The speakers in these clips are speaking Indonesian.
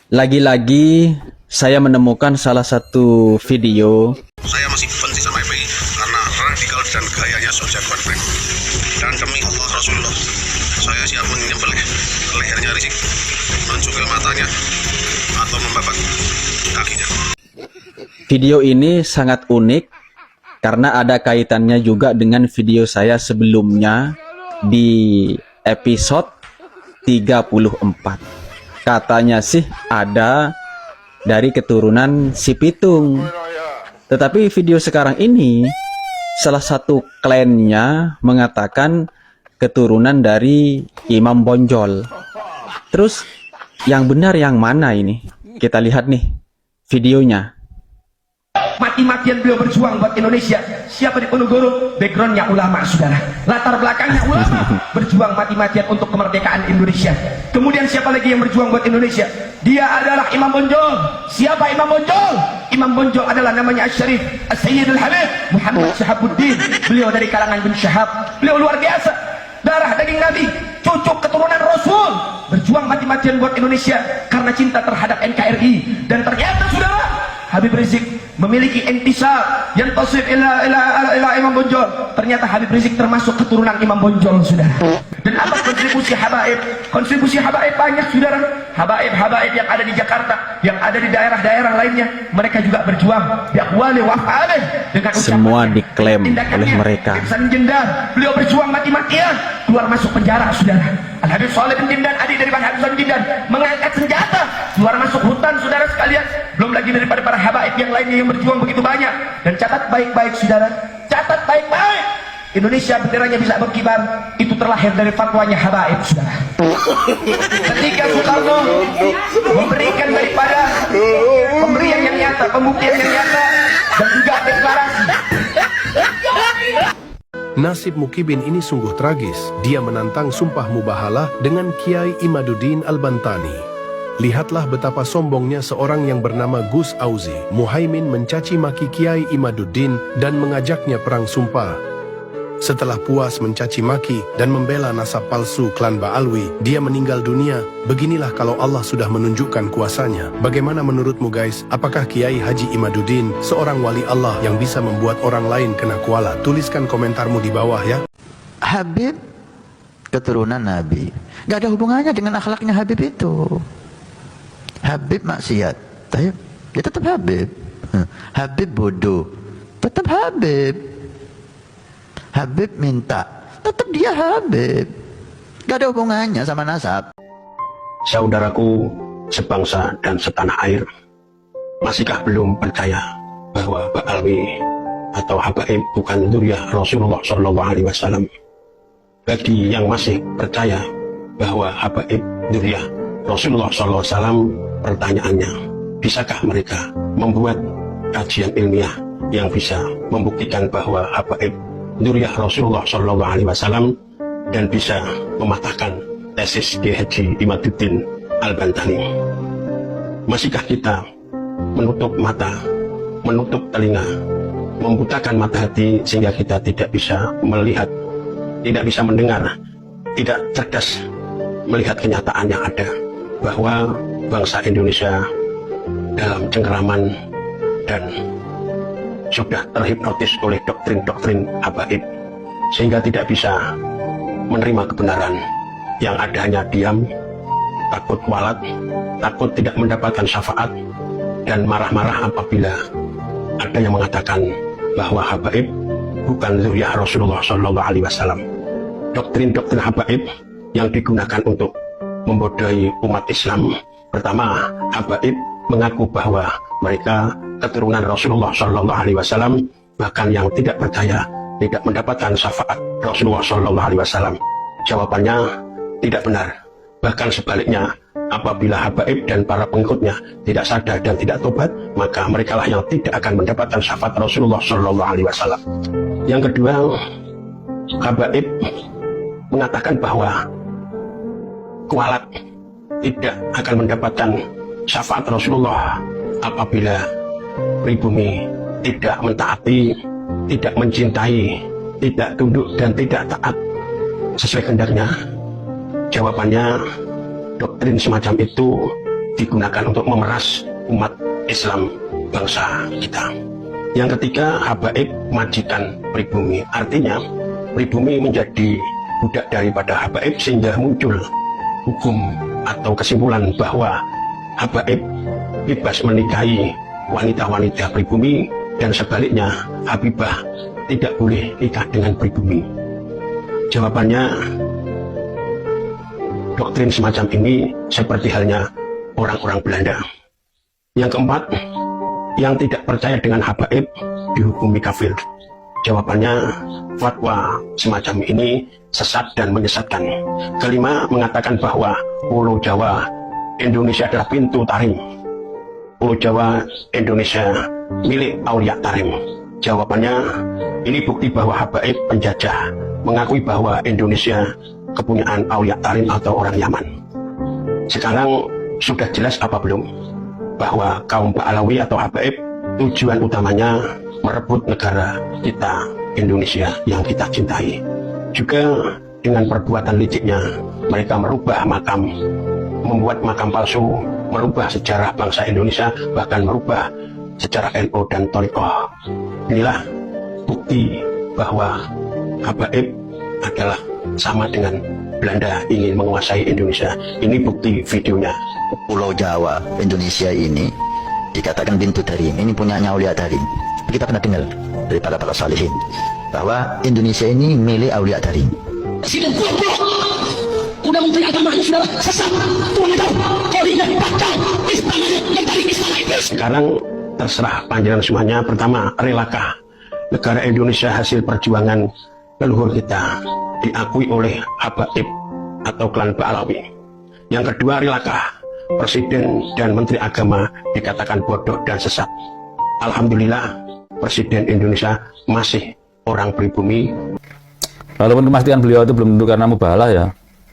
Lagi-lagi saya menemukan salah satu video. Saya masih benci sama FPI karena radikal dan gayanya Soejarwan Prem. Dan demi Allah Rasulullah, saya siap menyembelih lehernya Rizik, mencukil matanya, atau membabat kakinya. Video ini sangat unik karena ada kaitannya juga dengan video saya sebelumnya di episode 34. Katanya sih ada dari keturunan si Pitung. Tetapi video sekarang ini salah satu klannya mengatakan keturunan dari Imam Bonjol. Terus yang benar yang mana ini? Kita lihat nih videonya. Mati-matian beliau berjuang buat Indonesia. Siapa di Ponorogo? Backgroundnya ulama, saudara. Latar belakangnya ulama. Berjuang mati-matian untuk kemerdekaan Indonesia. Kemudian siapa lagi yang berjuang buat Indonesia? Dia adalah Imam Bonjol. Siapa Imam Bonjol? Imam Bonjol adalah namanya Asy-Syarif As-Sayyidul Habib Muhammad Syahabuddin. Beliau dari kalangan bin Syahab. Beliau luar biasa. Darah daging Nabi, cucuk keturunan Rasul, berjuang mati-matian buat Indonesia karena cinta terhadap NKRI. Dan ternyata saudara, Habib Rizik memiliki intisab yang tasib ila Imam Bonjol. Ternyata Habib Rizik termasuk keturunan Imam Bonjol, saudara. Dan apa kontribusi Habaib? Kontribusi Habaib banyak, saudara. Habaib yang ada di Jakarta, yang ada di daerah-daerah lainnya, mereka juga berjuang biaqwali wa af'alih, dengan semua diklaim oleh mereka. Ibn Jindar, beliau berjuang mati-matian, keluar masuk penjara, saudara. Al-Habib Saleh bin Jindan, adik dari Bang Habib bin Jindan, mengangkat senjata, keluar masuk hutan, saudara sekalian. Belum lagi daripada para habaib yang lainnya yang berjuang begitu banyak. Dan catat baik-baik, saudara, catat baik-baik, Indonesia benderanya bisa berkibar, itu terlahir dari fatwanya habaib, saudara. Ketika Soekarno memberikan daripada pemberian yang nyata, pembuktian yang nyata, dan juga deklarasi. Nasib Mukibin ini sungguh tragis. Dia menantang sumpah mubahalah dengan Kiai Imaduddin Al-Bantani. Lihatlah betapa sombongnya seorang yang bernama Gus Auzi. Muhaimin mencaci maki Kiai Imaduddin dan mengajaknya perang sumpah. Setelah puas mencaci maki dan membela nasab palsu klan Ba'alwi, dia meninggal dunia. Beginilah kalau Allah sudah menunjukkan kuasanya. Bagaimana menurutmu guys? Apakah Kiai Haji Imaduddin seorang wali Allah yang bisa membuat orang lain kena kuala? Tuliskan komentarmu di bawah ya. Habib keturunan Nabi, gak ada hubungannya dengan akhlaknya Habib itu. Habib maksiat, tapi dia tetap Habib. Habib bodoh, tetap Habib. Habib minta, tetap dia Habib. Gak ada hubungannya sama nasab. Saudaraku sebangsa dan setanah air, masihkah belum percaya bahwa Ba'alwi atau Habaib bukan dzurriyyah Rasulullah SAW? Bagi yang masih percaya bahwa Habaib dzurriyyah Rasulullah SAW, pertanyaannya, bisakah mereka membuat kajian ilmiah yang bisa membuktikan bahwa Habaib dzurriyyah Rasulullah SAW dan bisa mematahkan tesis Kiai Haji Imaduddin Al-Bantani? Masihkah kita menutup mata, menutup telinga, membutakan mata hati sehingga kita tidak bisa melihat, tidak bisa mendengar, tidak cerdas melihat kenyataan yang ada, bahwa bangsa Indonesia dalam cengkeraman dan sudah terhipnotis oleh doktrin-doktrin habaib sehingga tidak bisa menerima kebenaran. Yang ada hanya diam, takut walat, takut tidak mendapatkan syafaat, dan marah-marah apabila ada yang mengatakan bahwa habaib bukan dzurriyyah Rasulullah SAW. Doktrin-doktrin habaib yang digunakan untuk membodohi umat Islam. Pertama, habaib mengaku bahwa mereka keturunan Rasulullah SAW, bahkan yang tidak percaya tidak mendapatkan syafaat Rasulullah SAW. Jawabannya tidak benar. Bahkan sebaliknya, apabila habaib dan para pengikutnya tidak sadar dan tidak tobat, maka merekalah yang tidak akan mendapatkan syafaat Rasulullah SAW. Yang kedua, habaib mengatakan bahwa kualat tidak akan mendapatkan syafaat Rasulullah apabila pribumi tidak mentaati, tidak mencintai, tidak tunduk dan tidak taat sesuai kehendaknya. Jawabannya, doktrin semacam itu digunakan untuk memeras umat Islam bangsa kita. Yang ketiga, habaib majikan pribumi. Artinya pribumi menjadi budak daripada habaib, sehingga muncul hukum atau kesimpulan bahwa habaib bebas menikahi wanita-wanita pribumi, dan sebaliknya habibah tidak boleh nikah dengan pribumi. Jawabannya, doktrin semacam ini seperti halnya orang-orang Belanda. Yang keempat, yang tidak percaya dengan habaib dihukumi kafir. Jawabannya, fatwa semacam ini sesat dan menyesatkan. Kelima, mengatakan bahwa Pulau Jawa Indonesia adalah pintu tarim. Pulau Jawa Indonesia milik Aulia Tarim. Jawabannya, ini bukti bahwa habaib penjajah mengakui bahwa Indonesia kepunyaan Aulia Tarim atau orang Yaman. Sekarang sudah jelas apa belum bahwa kaum Ba'alawi atau habaib tujuan utamanya merebut negara kita Indonesia yang kita cintai. Juga dengan perbuatan liciknya mereka merubah makam, membuat makam palsu, merubah sejarah bangsa Indonesia, bahkan merubah sejarah NU dan Thariqah. Inilah bukti bahwa habaib adalah sama dengan Belanda ingin menguasai Indonesia. Ini bukti videonya. Pulau Jawa Indonesia ini dikatakan pintu tarim, ini punyanya Aulia Tarim. Kita pernah dengar dari para salihin bahwa Indonesia ini milik Aulia Tarim. Presiden goblok, udah menteri agamanya sudah sesat, Sekarang terserah panjenengan semuanya. Pertama, relakah negara Indonesia hasil perjuangan leluhur kita diakui oleh habaib atau klan Ba'alawi? Yang kedua, relakah presiden dan menteri agama dikatakan bodoh dan sesat? Alhamdulillah, presiden Indonesia masih orang pribumi. Walaupun memastikan beliau itu belum tentu karena mubahalah ya,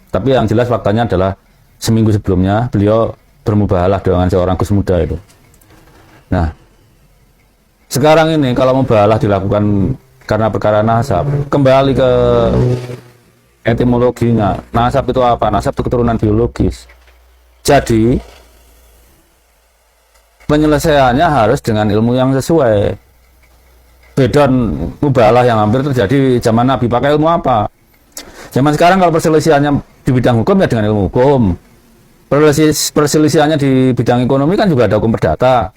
tapi yang jelas faktanya adalah seminggu sebelumnya beliau bermubahalah dengan seorang Gus Muda itu. Nah, sekarang ini kalau mubahalah dilakukan karena perkara nasab, kembali ke etimologinya. Nasab itu apa? Nasab itu keturunan biologis. Jadi penyelesaiannya harus dengan ilmu yang sesuai. Bedon mubahalah yang hampir terjadi zaman Nabi pakai ilmu apa? Zaman sekarang kalau perselisihannya di bidang hukum ya dengan ilmu hukum. Perselisihannya di bidang ekonomi kan juga ada hukum perdata.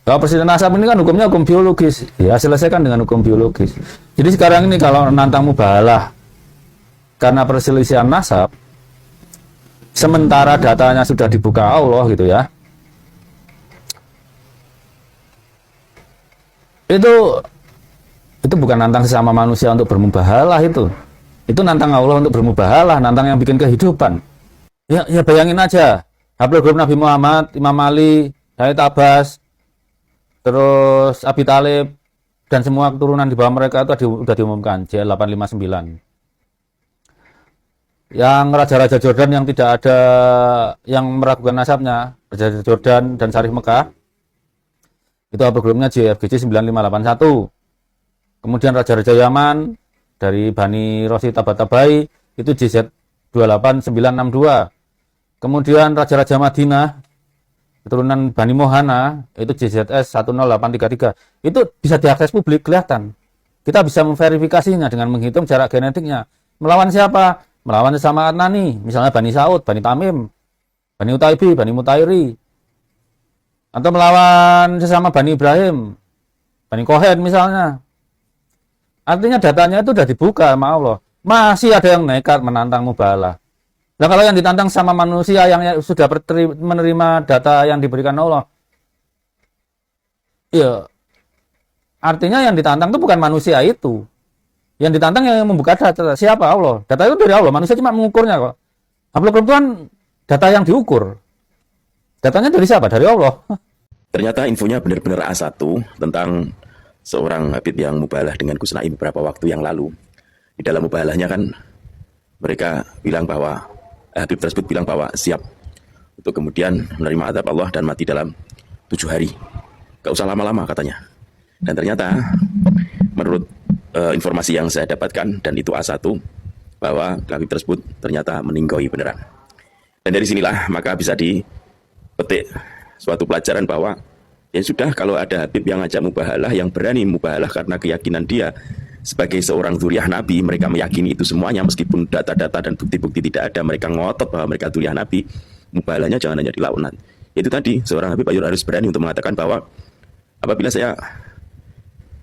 Kalau presiden nasab ini kan hukumnya hukum biologis, ya selesaikan dengan hukum biologis. Jadi sekarang ini kalau nantang mubahalah karena perselisihan nasab, sementara datanya sudah dibuka Allah gitu ya, itu bukan nantang sesama manusia untuk bermubahalah, itu nantang Allah untuk bermubahalah, nantang yang bikin kehidupan. Ya bayangin aja, Hablul Grup Nabi Muhammad, Imam Ali, Sayyid Abbas, terus Abi Talib dan semua keturunan di bawah mereka itu sudah diumumkan JL 859. Yang raja-raja Jordan yang tidak ada yang meragukan nasabnya, Raja Jordan dan Syarif Mekah, itu Hablul Grupnya JFGJ 9581. Kemudian raja-raja Yaman dari Bani Rosi Tabatabai itu JZ 28962. Kemudian raja-raja Madinah keturunan Bani Mohana itu JZS 10833. Itu bisa diakses publik, kelihatan. Kita bisa memverifikasinya dengan menghitung jarak genetiknya. Melawan siapa? Melawan sesama Adnani, misalnya Bani Saud, Bani Tamim, Bani Utaibi, Bani Mutairi. Atau melawan sesama Bani Ibrahim, Bani Kohen misalnya. Artinya datanya itu sudah dibuka sama Allah. Masih ada yang nekat menantang mubahalah. Nah kalau yang ditantang sama manusia yang sudah menerima data yang diberikan Allah, ya artinya yang ditantang itu bukan manusia itu. Yang ditantang yang membuka data. Siapa? Allah. Data itu dari Allah. Manusia cuma mengukurnya kok. Hablul Grup itu kan data yang diukur. Datanya dari siapa? Dari Allah. Ternyata infonya benar-benar A1 tentang seorang Habib yang mubahalah dengan Gus Naim beberapa waktu yang lalu. Di dalam mubahalahnya kan mereka bilang bahwa Habib tersebut bilang bahwa siap untuk kemudian menerima azab Allah dan mati dalam 7 hari. Gak usah lama-lama katanya. Dan ternyata menurut informasi yang saya dapatkan, dan itu A1, bahwa Habib tersebut ternyata meninggoy beneran. Dan dari sinilah maka bisa petik suatu pelajaran bahwa ya sudah, kalau ada Habib yang ngajak mubahalah, yang berani mubahalah karena keyakinan dia sebagai seorang dzurriyyah Nabi, mereka meyakini itu semuanya meskipun data-data dan bukti-bukti tidak ada, mereka ngotot bahwa mereka dzurriyyah Nabi, mubahalahnya jangan hanya dilawan. Itu tadi, seorang Habib harus berani untuk mengatakan bahwa apabila saya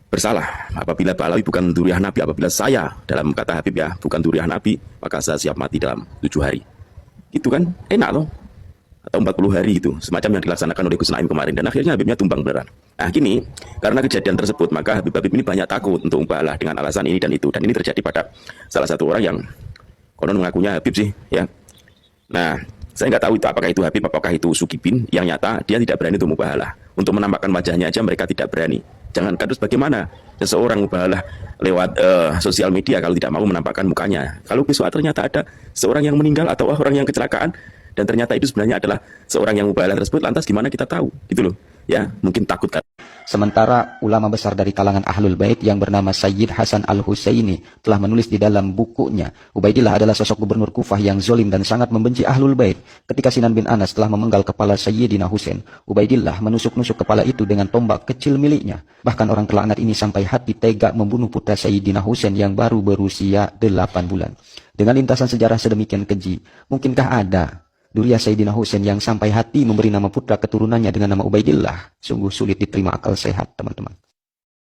bersalah, apabila Pak Alawi bukan dzurriyyah Nabi, apabila saya, dalam kata Habib ya, bukan dzurriyyah Nabi, maka saya siap mati dalam 7 hari. Itu kan enak loh. Atau 40 hari itu, semacam yang dilaksanakan oleh Gus Naim kemarin, dan akhirnya Habibnya tumbang beneran. Nah gini, karena kejadian tersebut, maka Habib-Habib ini banyak takut untuk mubahalah dengan alasan ini dan itu, dan ini terjadi pada salah satu orang yang konon mengakunya Habib sih, ya. Nah, saya nggak tahu itu apakah itu Habib, apakah itu Sukibin, yang nyata dia tidak berani untuk mubahalah. Untuk menampakkan wajahnya aja mereka tidak berani. Jangankan terus bagaimana seseorang mubahalah lewat sosial media kalau tidak mau menampakkan mukanya. Kalau besok ternyata ada seorang yang meninggal atau orang yang kecelakaan, dan ternyata itu sebenarnya adalah seorang yang mubahalah tersebut, lantas gimana kita tahu, gitu loh. Ya, mungkin takut kan. Sementara ulama besar dari kalangan Ahlul Bait yang bernama Sayyid Hasan Al-Husaini telah menulis di dalam bukunya, Ubaidillah adalah sosok gubernur Kufah yang zolim dan sangat membenci Ahlul Bait. Ketika Sinan bin Anas telah memenggal kepala Sayyidina Husain, Ubaidillah menusuk-nusuk kepala itu dengan tombak kecil miliknya. Bahkan orang terlaknat ini sampai hati tega membunuh putra Sayyidina Husain yang baru berusia 8 bulan. Dengan lintasan sejarah sedemikian keji, mungkinkah ada dzurriyyah Sayyidina Husain yang sampai hati memberi nama putra keturunannya dengan nama Ubaidillah? Sungguh sulit diterima akal sehat, teman-teman.